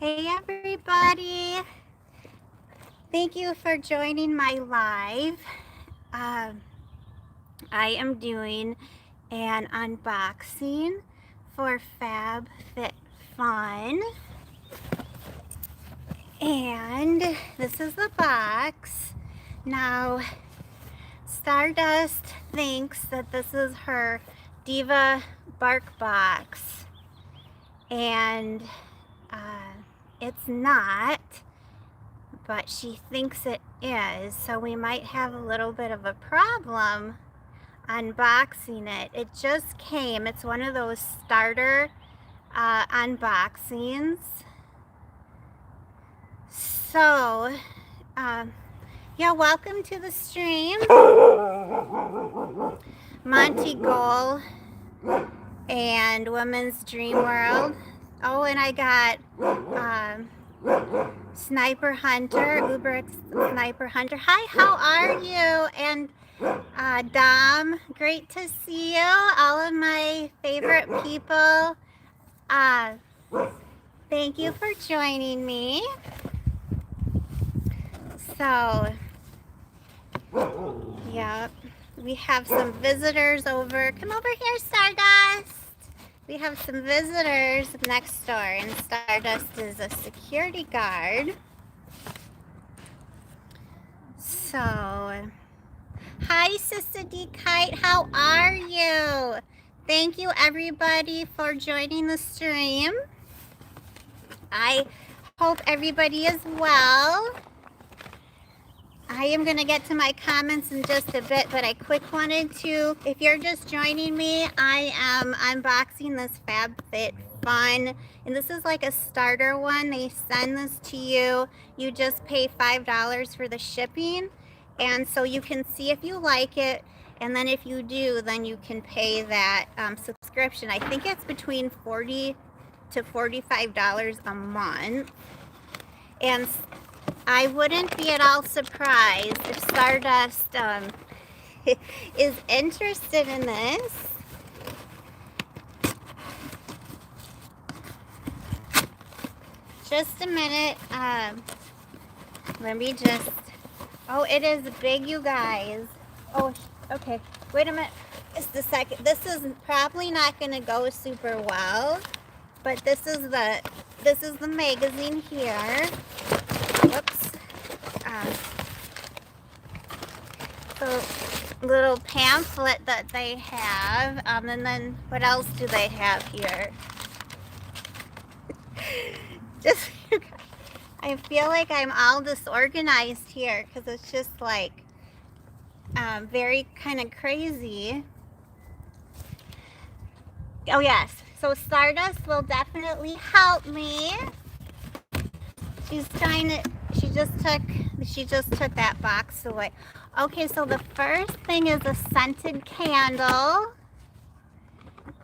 Hey everybody, thank you for joining my live. I am doing an unboxing for FabFitFun, and this is the box. Now, Stardust thinks that this is her Diva Bark box, and it's not, but she thinks it is, so we might have a little bit of a problem unboxing it. It just came. It's one of those starter unboxings. So, yeah, welcome to the stream. Monty Goal and Women's Dream World. Oh, and I got Sniper Hunter, Uber Sniper Hunter. Hi, how are you? And Dom, great to see you. All of my favorite people. Thank you for joining me. So, yeah, we have some visitors over. Come over here, Stardust. We have some visitors next door, and Stardust is a security guard. So, hi, Sister D Kite, how are you? Thank you, everybody, for joining the stream. I hope everybody is well. I am going to get to my comments in just a bit, but I quick wanted to, if you're just joining me, I am unboxing this FabFitFun, and this is like a starter one. They send this to you. You just pay $5 for the shipping, and so you can see if you like it, and then if you do, then you can pay that subscription. I think it's between $40 to $45 a month, and I wouldn't be at all surprised if Stardust is interested in this. Just a minute. Let me just... Oh, it is big, you guys. Oh, okay. Wait a minute. Just a second. This is probably not going to go super well, but this is the magazine here. Whoops. The little pamphlet that they have, and then what else do they have here? Just, I feel like I'm all disorganized here because it's just like very kind of crazy. Oh yes, so Stardust will definitely help me. She's trying to, she just took that box away. Okay, so the first thing is a scented candle,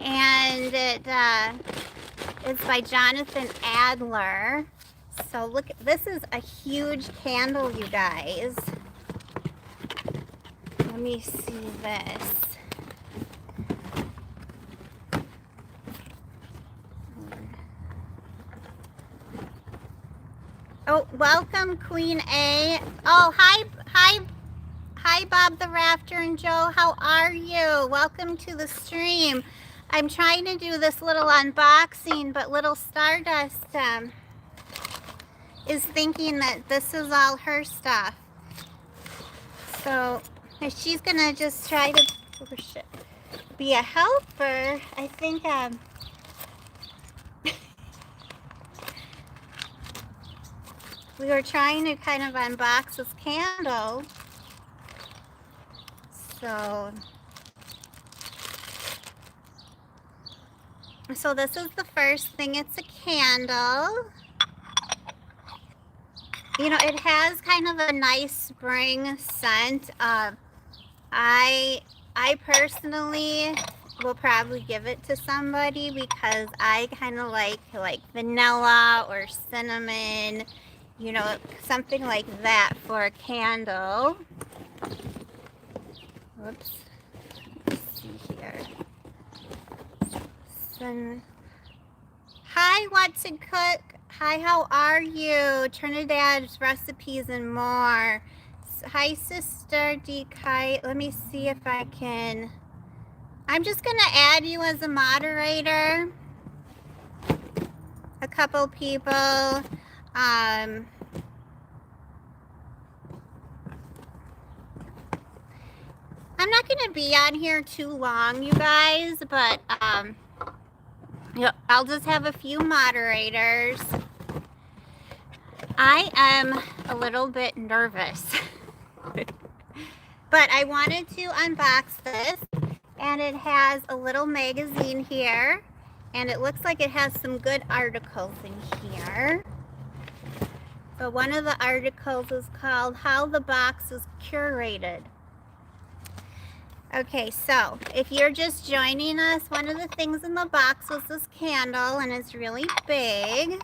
and it is by Jonathan Adler. So look, this is a huge candle, you guys. Let me see this. Oh, welcome, Queen A. Oh, hi, Bob the Rafter and Joe. How are you? Welcome to the stream. I'm trying to do this little unboxing, but little Stardust is thinking that this is all her stuff. So she's gonna just try to be a helper. I think we were trying to kind of unbox this candle. So this is the first thing. It's a candle. You know, it has kind of a nice spring scent. I personally will probably give it to somebody because I kind of like vanilla or cinnamon, you know, something like that for a candle. Whoops. Let's see here. Hi, What's to Cook. Hi, how are you? Trinidad's recipes and more. Hi, Sister D Kite. Let me see if I can. I'm just gonna add you as a moderator. A couple people. I'm not gonna be on here too long, you guys, but I'll just have a few moderators. I am a little bit nervous, but I wanted to unbox this, and it has a little magazine here, and it looks like it has some good articles in here. So one of the articles is called How the Box is Curated. Okay, so if you're just joining us, one of the things in the box was this candle, and it's really big.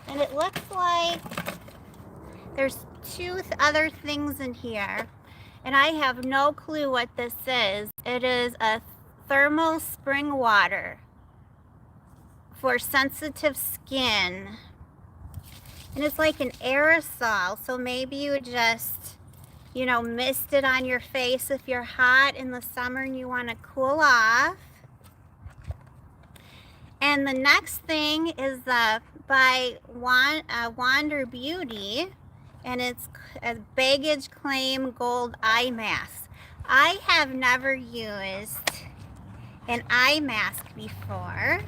And it looks like there's two other things in here, and I have no clue what this is. It is a thermal spring water for sensitive skin. And it's like an aerosol, so maybe you just, you know, mist it on your face if you're hot in the summer and you want to cool off. And the next thing is by Wander Beauty, and it's a baggage claim gold eye mask. I have never used an eye mask before,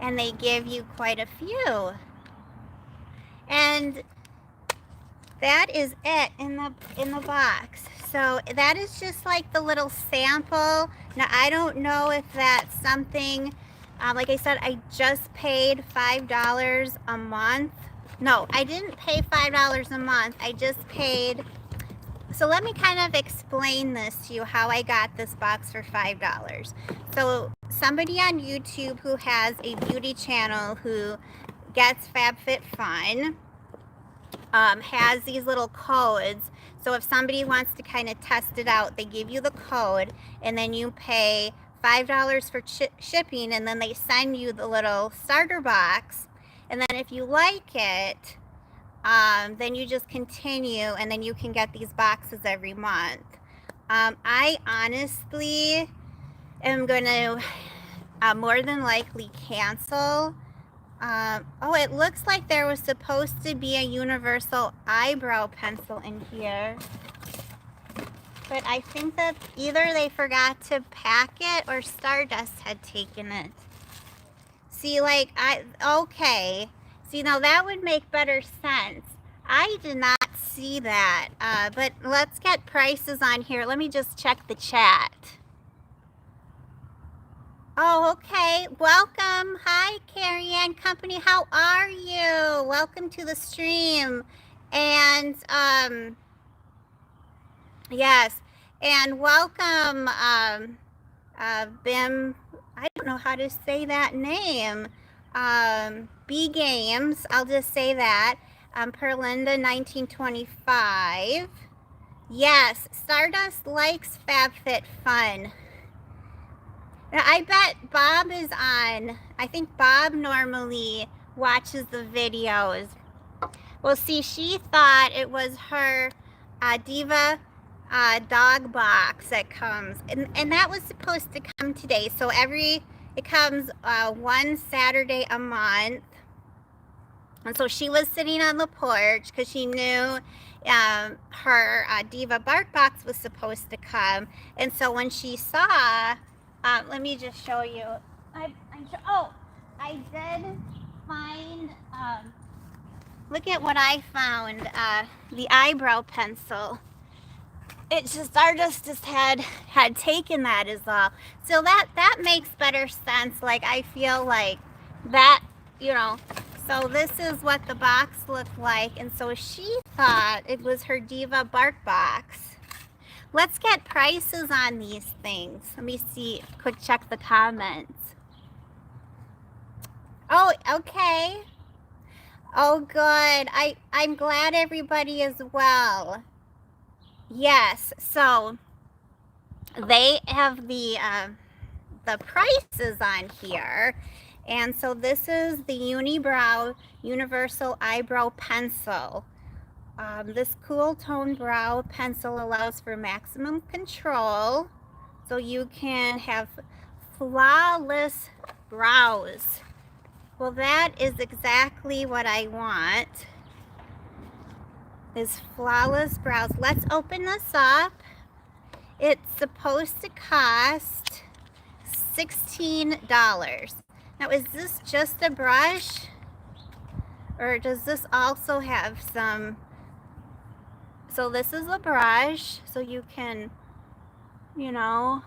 and they give you quite a few. And that is it in the box. So that is just like the little sample. Now I don't know if that's something, like I said, I just paid $5 a month. No, I didn't pay $5 a month. I just paid, so let me kind of explain this to you, how I got this box for $5. So somebody on YouTube who has a beauty channel who gets FabFitFun has these little codes. So if somebody wants to kind of test it out, they give you the code, and then you pay $5 for shipping, and then they send you the little starter box. And then if you like it, then you just continue, and then you can get these boxes every month. I honestly am going to more than likely cancel. Oh, it looks like there was supposed to be a universal eyebrow pencil in here. But I think that either they forgot to pack it or Stardust had taken it. See, like, okay. See, now that would make better sense. I did not see that. But let's get prices on here. Let me just check the chat. Oh, okay. Welcome. Hi, Carrie Ann Company. How are you? Welcome to the stream. And, yes. And welcome, Bim. I don't know how to say that name. B Games. I'll just say that. Perlinda 1925. Yes. Stardust likes FabFitFun. I bet Bob is on. I think Bob normally watches the videos. Well, see, she thought it was her Diva dog box that comes. And that was supposed to come today. So it comes one Saturday a month. And so she was sitting on the porch because she knew her Diva bark box was supposed to come. And so when she saw... let me just show you. I did find, look at what I found, the eyebrow pencil. It's just, Stardust just had taken that as all. So that makes better sense. Like, I feel like that, you know, so this is what the box looked like. And so she thought it was her Diva bark box. Let's get prices on these things. Let me see, quick check the comments. Oh, okay. Oh, good. I'm glad everybody is well. Yes, so they have the the prices on here. And so this is the Unibrow Universal Eyebrow Pencil. This cool tone brow pencil allows for maximum control, so you can have flawless brows. Well, that is exactly what I want, is flawless brows. Let's open this up. It's supposed to cost $16. Now, is this just a brush, or does this also have some? So this is a brush, so you can, you know,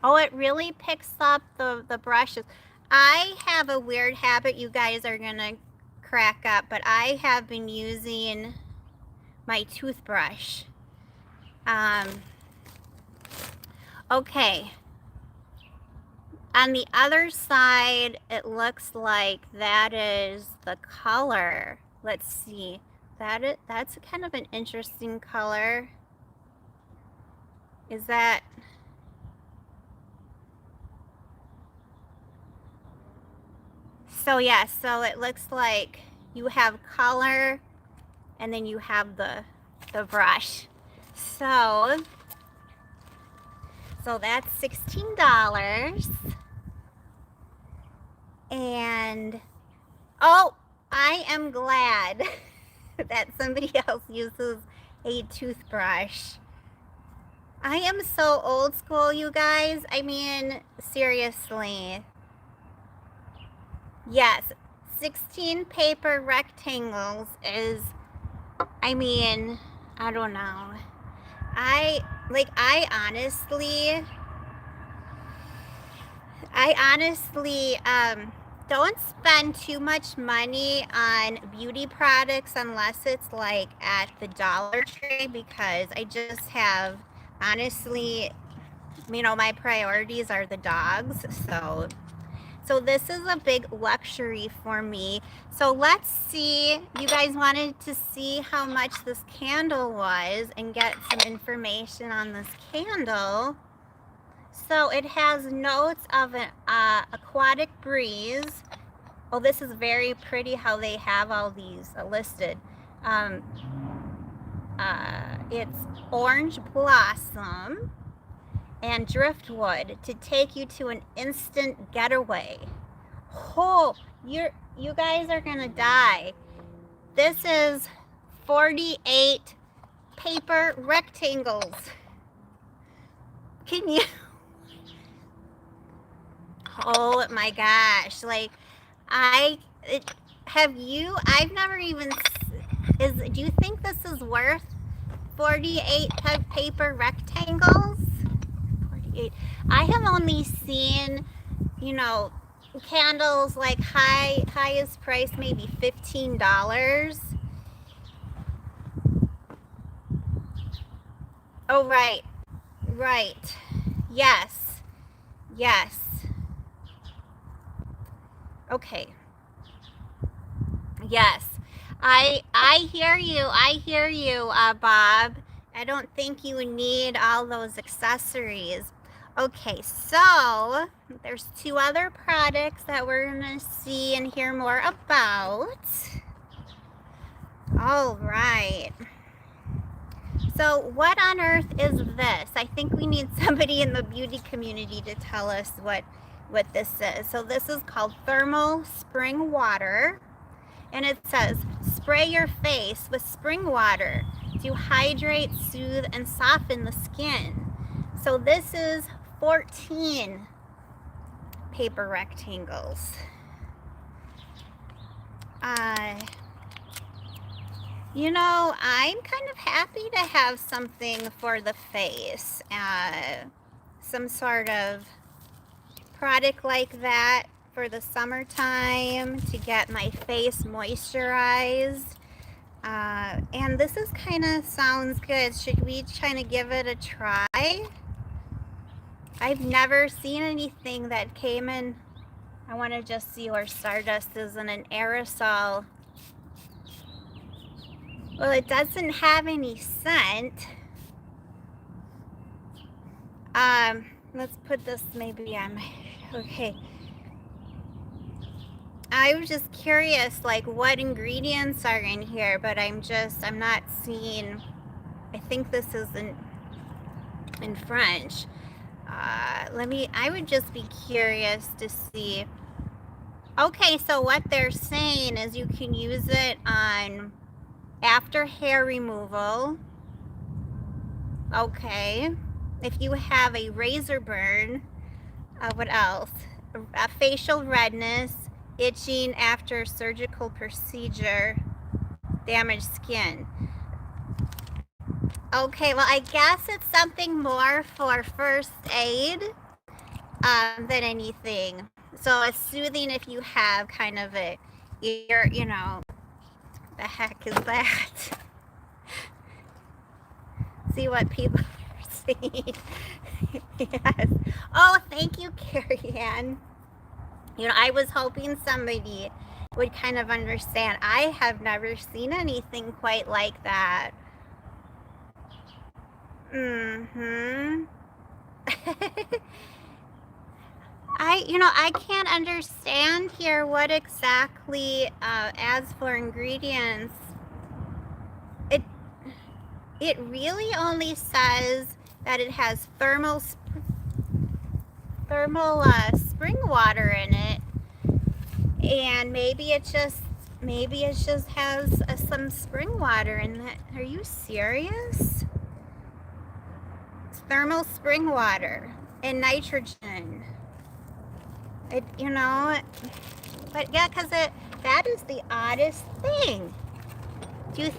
oh, it really picks up the brushes. I have a weird habit, you guys are gonna crack up, but I have been using my toothbrush. Okay. On the other side, it looks like that is the color. Let's see. That's kind of an interesting color. Is that? So yeah, so it looks like you have color and then you have the brush. So that's $16. And oh, I am glad that somebody else uses a toothbrush. I am so old school, you guys. I mean, seriously. Yes, 16 paper rectangles is, I mean, I don't know. I honestly don't spend too much money on beauty products unless it's like at the Dollar Tree, because I just have, honestly, you know, my priorities are the dogs. So this is a big luxury for me. So let's see, you guys wanted to see how much this candle was and get some information on this candle. So it has notes of an aquatic breeze. Oh, this is very pretty how they have all these listed. It's orange blossom and driftwood to take you to an instant getaway. Oh, you guys are gonna die. This is 48 paper rectangles. Can you? Oh my gosh! Like, I've never even. Do you think this is worth 48 paper rectangles? 48. I have only seen, you know, candles like highest price maybe $15. Oh, right. Yes. Okay. Yes. I hear you, Bob. I don't think you need all those accessories. Okay, so there's two other products that we're gonna see and hear more about. All right. So what on earth is this? I think we need somebody in the beauty community to tell us what this is. So this is called thermal spring water. And it says, spray your face with spring water to hydrate, soothe, and soften the skin. So this is 14 paper rectangles. You know, I'm kind of happy to have something for the face. Some sort of product like that for the summertime to get my face moisturized. And this is kind of sounds good. Should we try to give it a try? I've never seen anything that came in. I want to just see where Stardust is in an aerosol. Well, it doesn't have any scent. Let's put this maybe on my, okay. I was just curious, like, what ingredients are in here, but I'm not seeing, I think this is in French. I would just be curious to see. Okay, so what they're saying is you can use it on after hair removal. Okay. If you have a razor burn, what else? Facial redness, itching after surgical procedure, damaged skin. Okay, well, I guess it's something more for first aid than anything. So it's soothing if you have kind of a ear, you know, the heck is that? See what people are saying. Yes. Oh, thank you, Carrie Ann. You know, I was hoping somebody would kind of understand. I have never seen anything quite like that. Mm-hmm. I can't understand here what exactly, as for ingredients, it really only says that it has thermal spring water in it, and maybe it just has some spring water in it. Are you serious? It's thermal spring water and nitrogen. But yeah, because that is the oddest thing. Do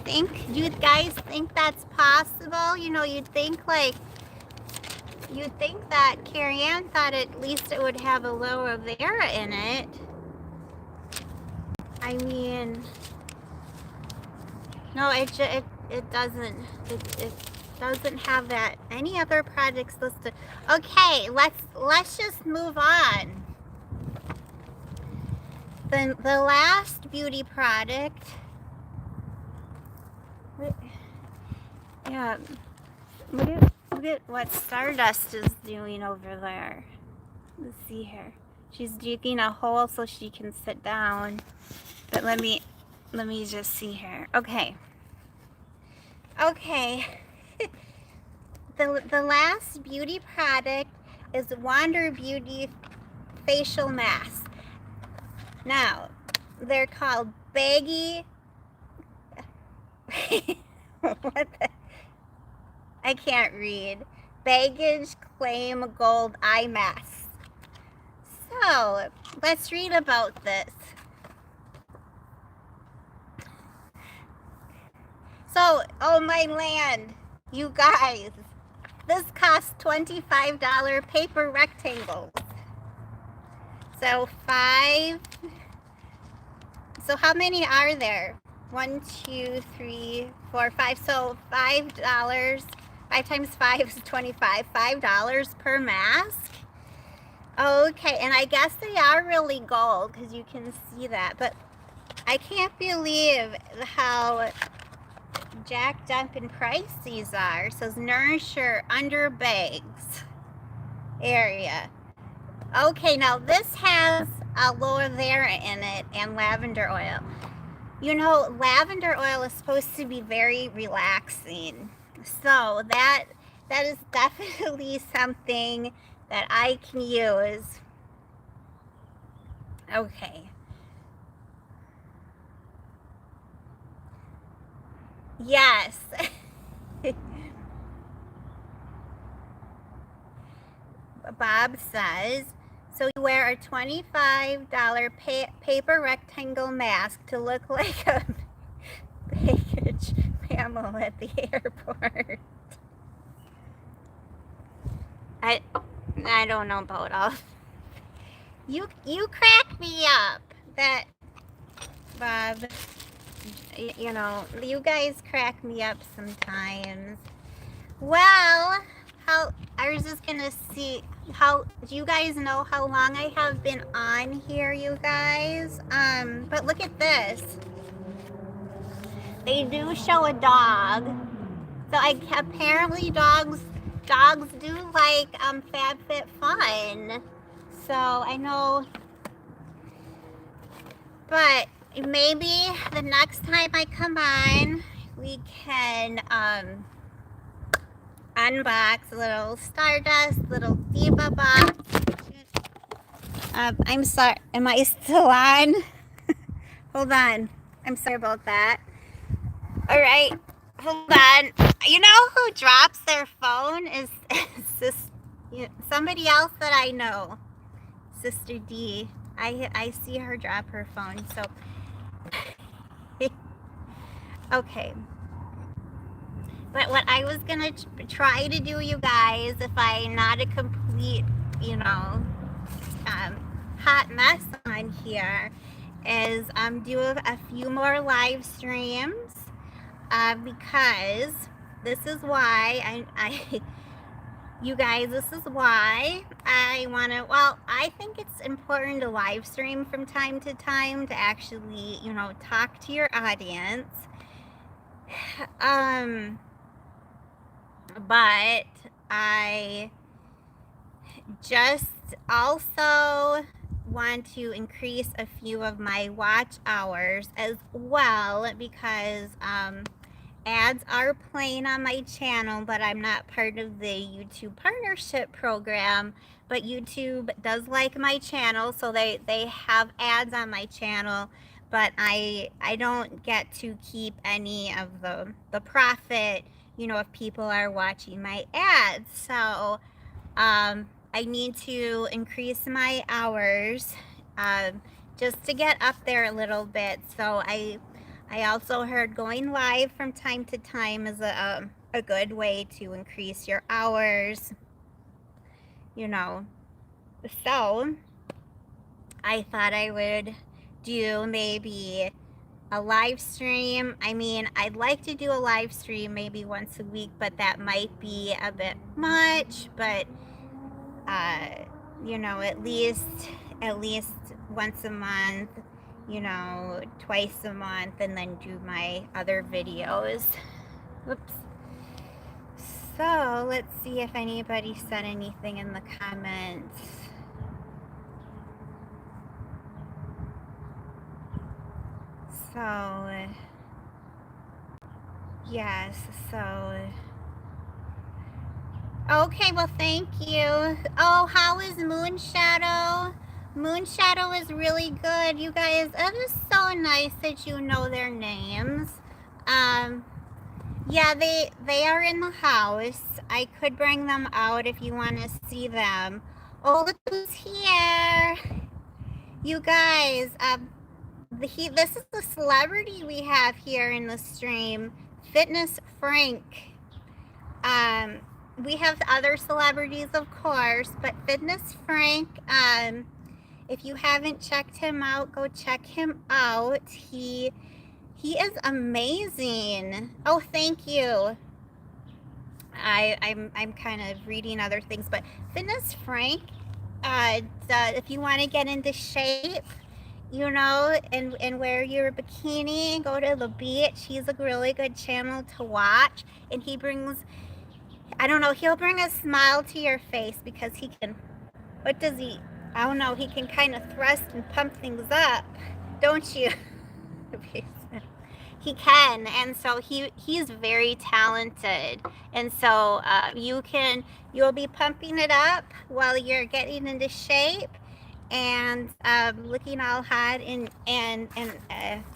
you guys think that's possible? You'd think that Carrie Ann thought at least it would have aloe vera in it. I mean, no, it doesn't. It doesn't have that. Any other products listed? Okay, let's just move on. Then the last beauty product. Yeah, look at what Stardust is doing over there. Let's see here. She's digging a hole so she can sit down. But let me just see here. Okay. The last beauty product is Wander Beauty facial mask. Now, they're called baggy. What the? I can't read. Baggage Claim Gold Eye Mask. So, let's read about this. So, oh my land, you guys, this costs $25 paper rectangles. So how many are there? 1, 2, 3, 4, 5. So $5. 5 times 5 is 25. $5 per mask. Okay, and I guess they are really gold because you can see that. But I can't believe how jacked up in price these are. It says Nourisher under bags area. Okay, now this has aloe vera in it and lavender oil. Lavender oil is supposed to be very relaxing. So that is definitely something that I can use. Okay. Yes. Bob says, so you wear a $25 paper rectangle mask to look like a baggage mammal at the airport. I don't know about all. You crack me up. That, Bob, you guys crack me up sometimes. Well, I was just gonna see do you guys know how long I have been on here, you guys? But look at this. They do show a dog. So apparently dogs dogs do like FabFitFun. So I know, but maybe the next time I come on, we can unbox a little Stardust, little Diva box. I'm sorry, am I still on? Hold on, I'm sorry about that. All right, hold on. You know who drops their phone is this, somebody else that I know, Sister D. I see her drop her phone, so okay. But what I was gonna try to do, you guys, if I'm not a complete, hot mess on here, is do a few more live streams, because this is why you guys, this is why I want to, well, I think it's important to live stream from time to time to actually, talk to your audience. But I just also want to increase a few of my watch hours as well, because ads are playing on my channel, but I'm not part of the YouTube partnership program. But YouTube does like my channel, so they have ads on my channel, but I don't get to keep any of the profit, if people are watching my ads. So I need to increase my hours just to get up there a little bit. So I also heard going live from time to time is a good way to increase your hours, So I thought I would do maybe a live stream. I mean, I'd like to do a live stream maybe once a week, but that might be a bit much. But at least once a month, twice a month, and then do my other videos. Whoops. So let's see if anybody said anything in the comments. So yes, so okay, well, thank you. Oh, how is Moonshadow? Moonshadow is really good, you guys. It is so nice that you know their names. Yeah, they are in the house. I could bring them out if you want to see them. Oh, look who's here. You guys, this is the celebrity we have here in the stream, Fitness Frank. We have other celebrities, of course, but Fitness Frank, if you haven't checked him out, go check him out. He is amazing. Oh, thank you. I'm kind of reading other things, but Fitness Frank, if you want to get into shape, and wear your bikini, go to the beach, he's a really good channel to watch, and he brings, I don't know, he'll bring a smile to your face, because he can, what does he, I don't know, he can kind of thrust and pump things up, don't you? He can, and so he's very talented, and so you'll be pumping it up while you're getting into shape, and looking all hot, and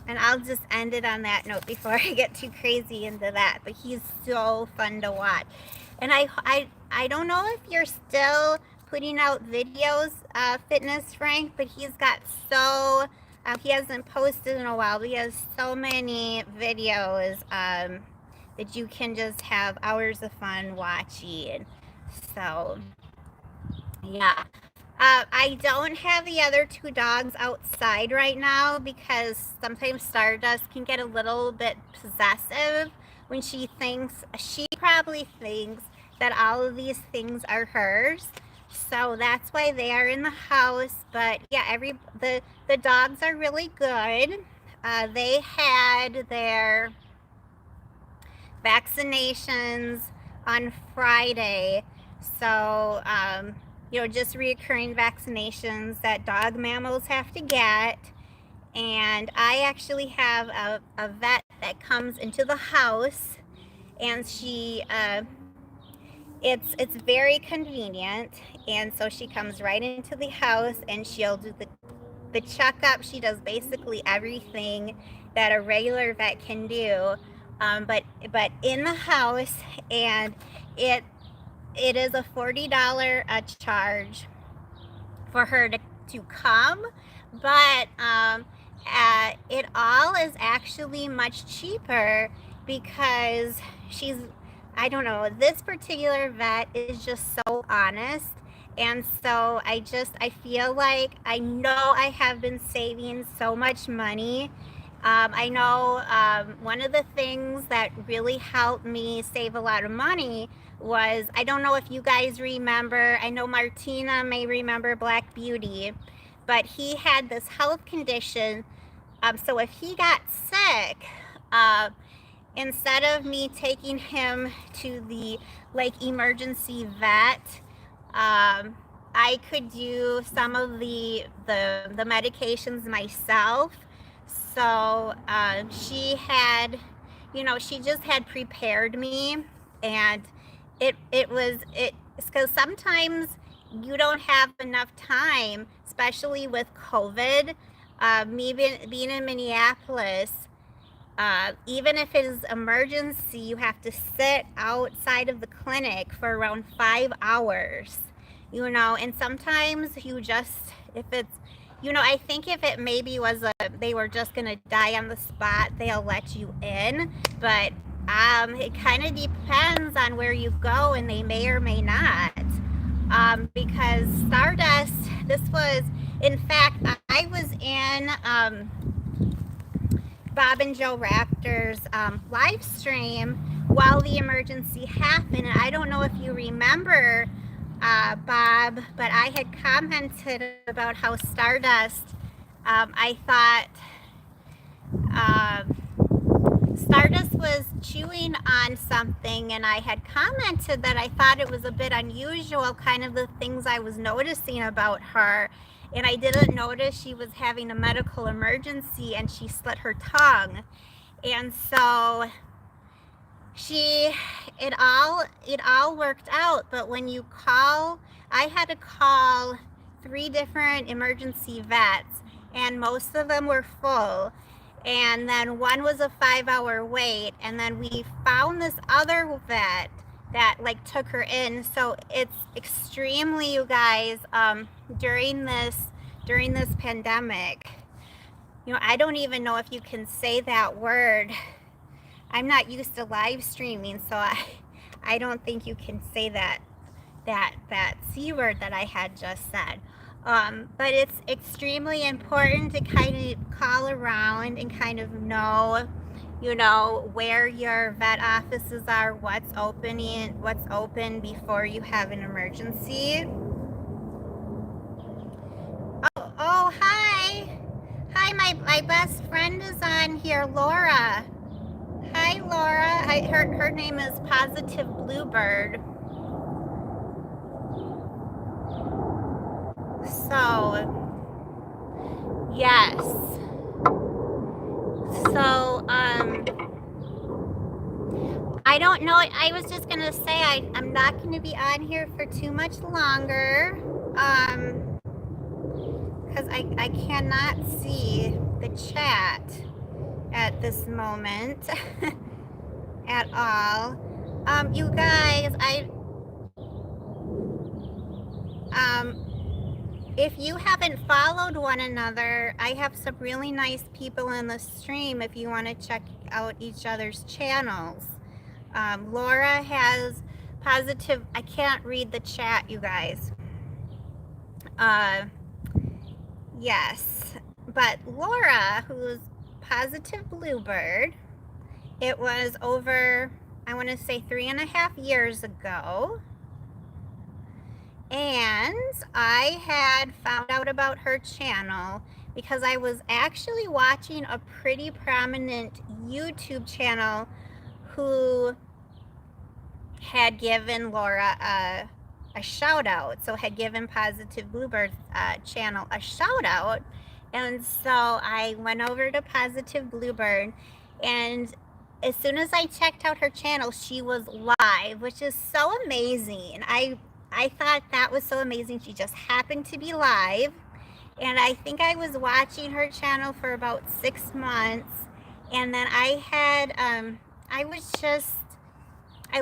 I'll just end it on that note before I get too crazy into that. But he's so fun to watch, and I don't know if you're still putting out videos, Fitness Frank, but he's got so he hasn't posted in a while, but he has so many videos that you can just have hours of fun watching. So yeah. I don't have the other two dogs outside right now, because sometimes Stardust can get a little bit possessive when she probably thinks that all of these things are hers. So that's why they are in the house. But yeah, the dogs are really good. They had their vaccinations on Friday. So, just reoccurring vaccinations that dog mammals have to get. And I actually have a vet that comes into the house, and it's very convenient. And so she comes right into the house, and she'll do the checkup. She does basically everything that a regular vet can do, but in the house, and it is a $40 charge for her to come, but it all is actually much cheaper because I don't know, this particular vet is just so honest. And so I feel like I know I have been saving so much money. I know one of the things that really helped me save a lot of money was, I don't know if you guys remember, I know Martina may remember Black Beauty, but he had this health condition. So if he got sick, instead of me taking him to the emergency vet, I could do some of the medications myself. So she had, she just had prepared me, and it was because sometimes you don't have enough time, especially with COVID. Me being in Minneapolis, even if it is emergency, you have to sit outside of the clinic for around 5 hours, and sometimes you just, if it's, I think if it maybe was they were just gonna die on the spot, they'll let you in, but it kind of depends on where you go, and they may or may not. Because Stardust, this was, in fact, I was in Bob and Joe Raptor's live stream while the emergency happened. And I don't know if you remember, Bob, but I had commented about how Stardust, I thought Stardust was chewing on something, and I had commented that I thought it was a bit unusual, kind of the things I was noticing about her. And I didn't notice she was having a medical emergency, and she slit her tongue. And so it all worked out. But when you call, I had to call 3 different emergency vets, and most of them were full. And then one was a 5-hour wait, and then we found this other vet that took her in. So it's extremely, you guys, during this pandemic, I don't even know if you can say that word. I'm not used to live streaming, so I don't think you can say that C word that I had just said. But it's extremely important to kind of call around and kind of know, where your vet offices are, what's open before you have an emergency. Oh, hi. Hi, my best friend is on here, Laura. Hi, Laura. Her name is Positive Bluebird. So, yes. So, I don't know. I was just going to say I'm not going to be on here for too much longer. Because I cannot see the chat at this moment at all. You guys, if you haven't followed one another, I have some really nice people in the stream if you want to check out each other's channels. Laura has positive, I can't read the chat, you guys. Yes, but Laura, who's Positive Bluebird, it was over, I want to say 3.5 years ago. And I had found out about her channel because I was actually watching a pretty prominent YouTube channel who had given Laura a shout out. So had given Positive Bluebird channel a shout out. And so I went over to Positive Bluebird, and as soon as I checked out her channel, she was live, which is so amazing. I thought that was so amazing. She just happened to be live. And I think I was watching her channel for about 6 months. And then I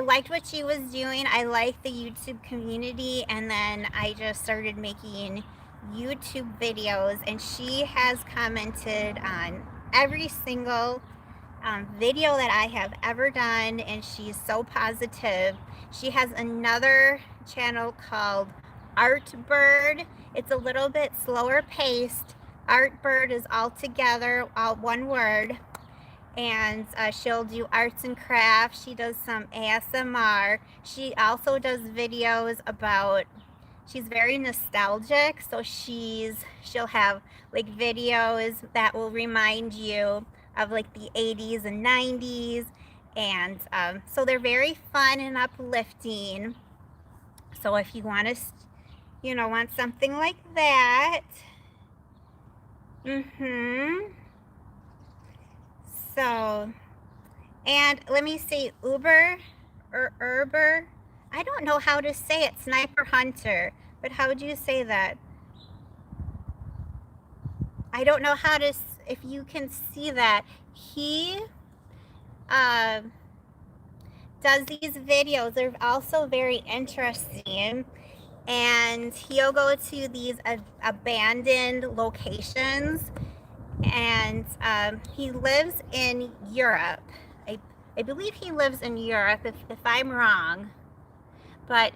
liked what she was doing. I liked the YouTube community. And then I just started making YouTube videos. And she has commented on every single video that I have ever done. And she's so positive. She has another channel called Artbird. It's a little bit slower paced. Artbird is all together, all one word. And she'll do arts and crafts. She does some ASMR. She also does videos about, she's very nostalgic. So she'll have like videos that will remind you of like the 80s and 90s. And so they're very fun and uplifting. So if you want to, want something like that. So, and let me see, Uber or Uber. I don't know how to say it, Sniper Hunter, but how do you say that? I don't know how to, if you can see that. He does these videos. They're also very interesting. And he'll go to these abandoned locations, and he lives in Europe. I believe he lives in Europe, if I'm wrong. But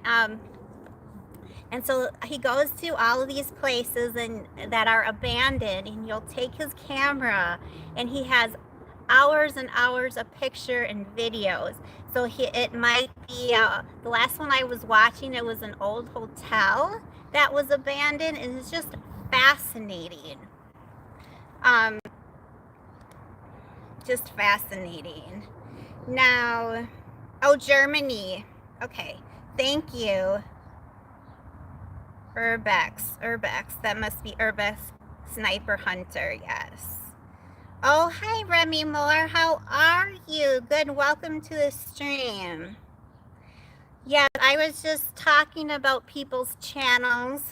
and so he goes to all of these places that are abandoned, and you'll take his camera, and he has hours and hours of picture and videos. So it might be, the last one I was watching, it was an old hotel that was abandoned, and it's just fascinating. Just fascinating. Now, oh, Germany. Okay, thank you. Urbex, that must be Urbex Sniper Hunter, yes. Oh, hi, Remy Moore. How are you? Good. Welcome to the stream. Yeah, I was just talking about people's channels.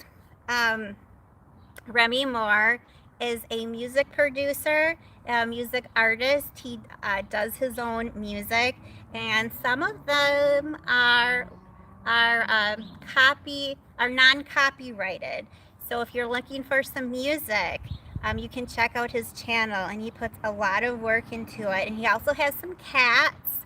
Remy Moore is a music producer, a music artist. He does his own music, and some of them are non-copyrighted. So if you're looking for some music, you can check out his channel, and he puts a lot of work into it. And he also has some cats.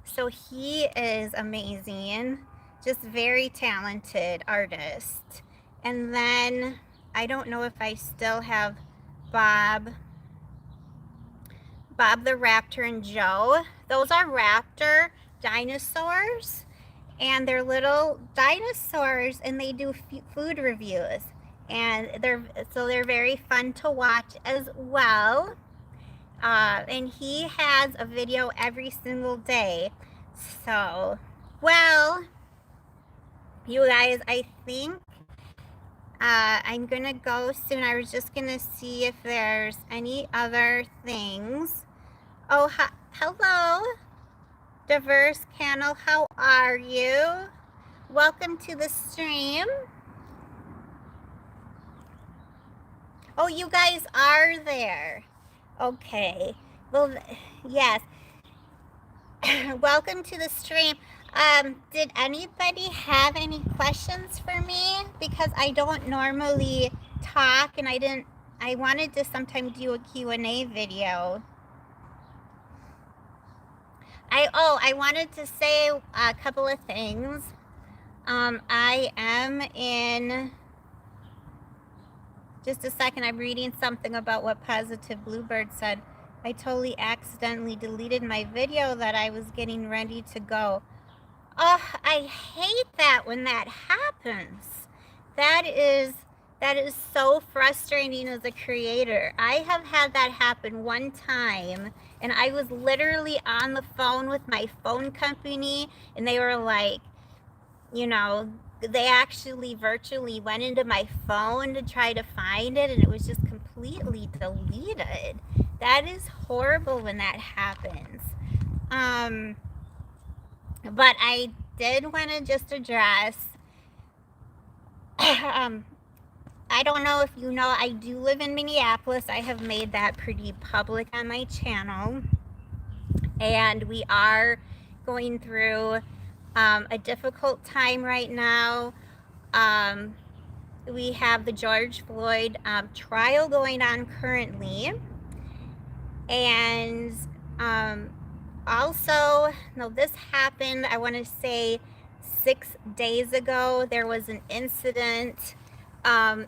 So he is amazing, just very talented artist. And then I don't know if I still have Bob the Raptor and Joe. Those are raptor dinosaurs, and they're little dinosaurs, and they do food reviews. And they're very fun to watch as well. And he has a video every single day. So, well, you guys, I think I'm gonna go soon. I was just gonna see if there's any other things. Oh, hello, Diverse Channel. How are you? Welcome to the stream. Oh, you guys are there. Okay. Well, yes. Welcome to the stream. Did anybody have any questions for me? Because I don't normally talk, and I wanted to sometime do a Q&A video. I wanted to say a couple of things. I am in, just a second, I'm reading something about what Positive Bluebird said. I totally accidentally deleted my video that I was getting ready to go. Oh, I hate that when that happens. That That is so frustrating as a creator. I have had that happen one time, and I was literally on the phone with my phone company, and they were like, you know, they actually virtually went into my phone to try to find it, and it was just completely deleted. That is horrible when that happens. But I did want to just address, I don't know if you know, I do live in Minneapolis. I have made that pretty public on my channel. And we are going through a difficult time right now. We have the George Floyd trial going on currently. And also, no, this happened, I want to say 6 days ago. There was an incident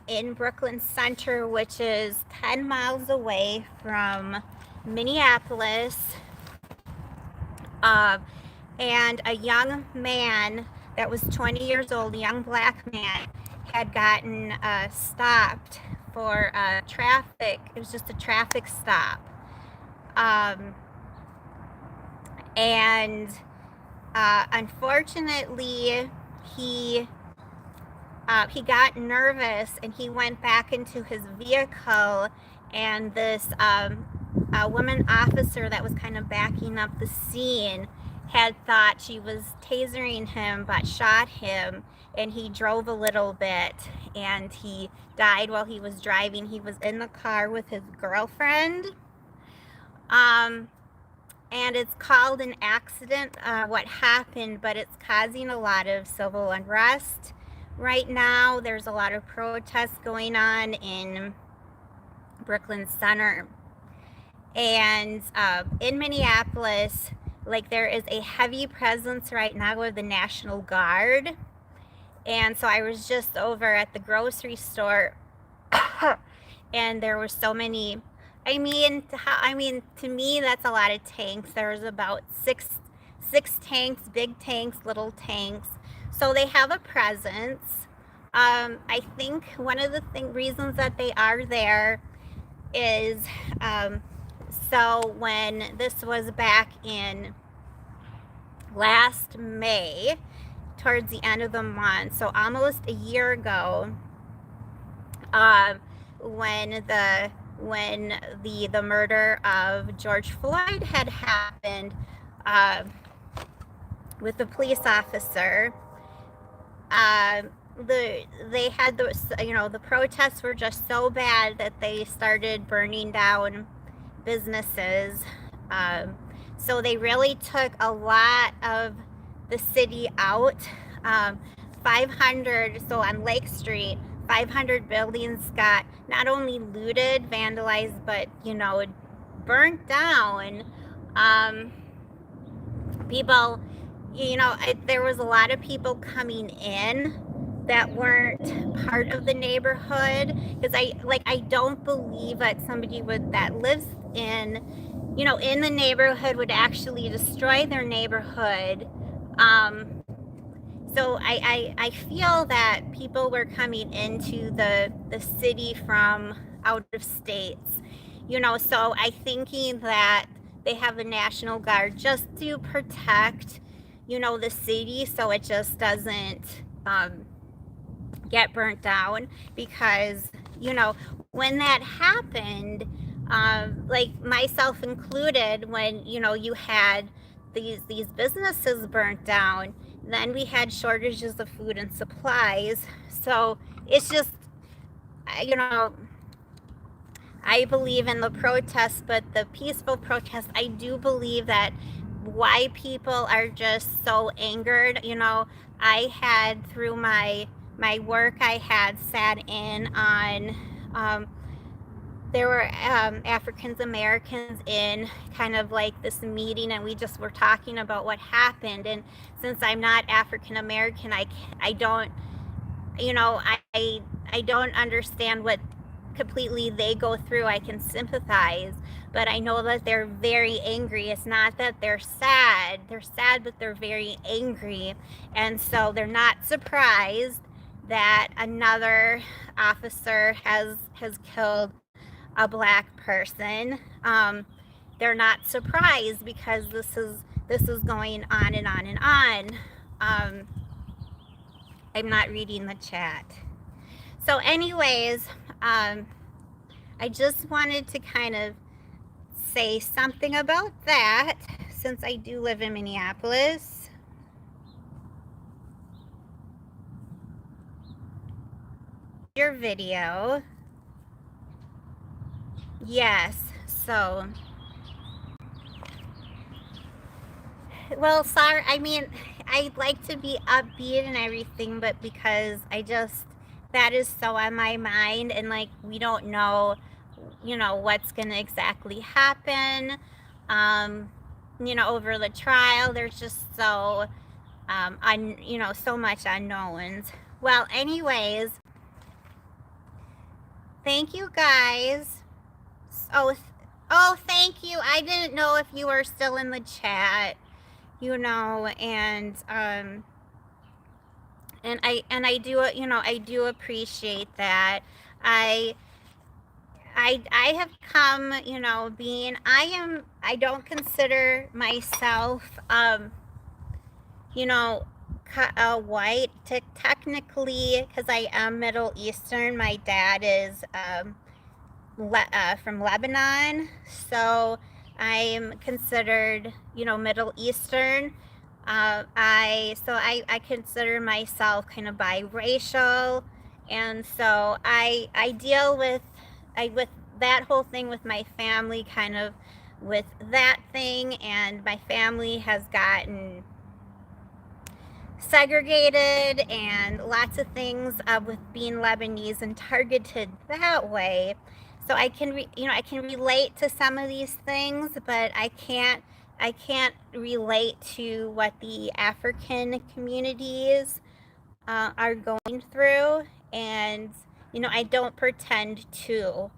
in Brooklyn Center, which is 10 miles away from Minneapolis. And a young man that was 20 years old, a young black man, had gotten stopped for traffic. It was just a traffic stop. And unfortunately, he got nervous and he went back into his vehicle, and this woman officer that was kind of backing up the scene had thought she was tasering him, but shot him, and he drove a little bit and he died while he was driving. He was in the car with his girlfriend. And it's called an accident, what happened, but it's causing a lot of civil unrest. Right now, there's a lot of protests going on in Brooklyn Center. And in Minneapolis, like, there is a heavy presence right now of the National Guard. And so I was just over at the grocery store and there were so many, I mean, to me, that's a lot of tanks. There was about six tanks, big tanks, little tanks. So they have a presence. I think one of the reasons that they are there is, so when this was back in last May, towards the end of the month, so almost a year ago, when the murder of George Floyd had happened with the police officer, they had the protests were just so bad that they started burning down businesses. So they really took a lot of the city out. 500, so on Lake Street, 500 buildings got not only looted, vandalized, but, burnt down. People, there was a lot of people coming in that weren't part of the neighborhood, because I don't believe that somebody that lives in the neighborhood would actually destroy their neighborhood. So I feel that people were coming into the city from out of states, so I thinking that they have the National Guard just to protect, the city, so it just doesn't get burnt down. Because, when that happened, like myself included, when, you had these businesses burnt down, then we had shortages of food and supplies. So it's just, I believe in the protests, but the peaceful protests, I do believe that why people are just so angered. I had, through my work, I had sat in on, there were African Americans in kind of like this meeting, and we just were talking about what happened. And since I'm not African American, I don't, I don't understand what completely they go through. I can sympathize, but I know that they're very angry. It's not that they're sad, but they're very angry. And so they're not surprised that another officer has killed a black person. They're not surprised because this is going on and on and on. I'm not reading the chat. So anyways, I just wanted to kind of say something about that since I do live in Minneapolis. Your video. Yes, so well, sorry, I mean, I'd like to be upbeat and everything, but because that is so on my mind, and like, we don't know, what's gonna exactly happen, over the trial. There's just so, so much unknowns. Well, anyways, thank you guys. Oh, thank you. I didn't know if you were still in the chat. And I do, I do appreciate that. I have come, I don't consider myself, white, technically, because I am Middle Eastern. My dad is from Lebanon, so I'm considered, Middle Eastern. I consider myself kind of biracial, and so I deal with that whole thing with my family, kind of with that thing, and my family has gotten segregated and lots of things with being Lebanese and targeted that way. So I can I can relate to some of these things, but I can't relate to what the African communities are going through, and I don't pretend to.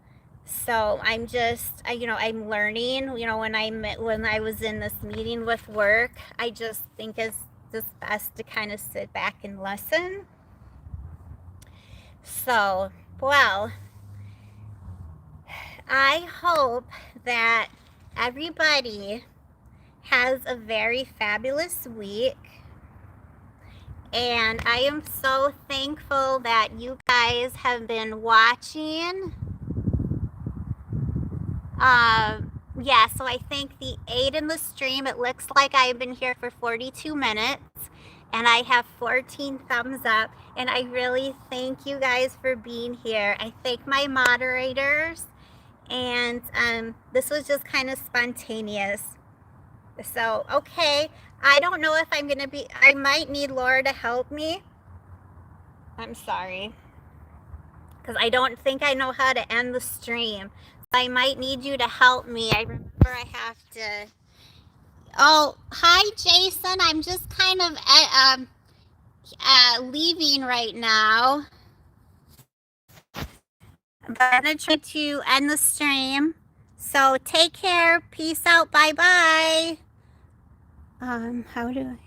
So I'm just, I'm learning. When I was in this meeting with work, I just think it's just best to kind of sit back and listen. So, well, I hope that everybody has a very fabulous week. And I am so thankful that you guys have been watching. Yeah, so I think the 8 in the stream, it looks like I've been here for 42 minutes. And I have 14 thumbs up. And I really thank you guys for being here. I thank my moderators. And this was just kind of spontaneous. So, okay. I don't know if I'm going to be, I might need Laura to help me. I'm sorry. Because I don't think I know how to end the stream. I might need you to help me. I remember I have to. Oh, hi, Jason. I'm just kind of leaving right now. But I'm going to try to end the stream. So take care. Peace out. Bye-bye. How do I...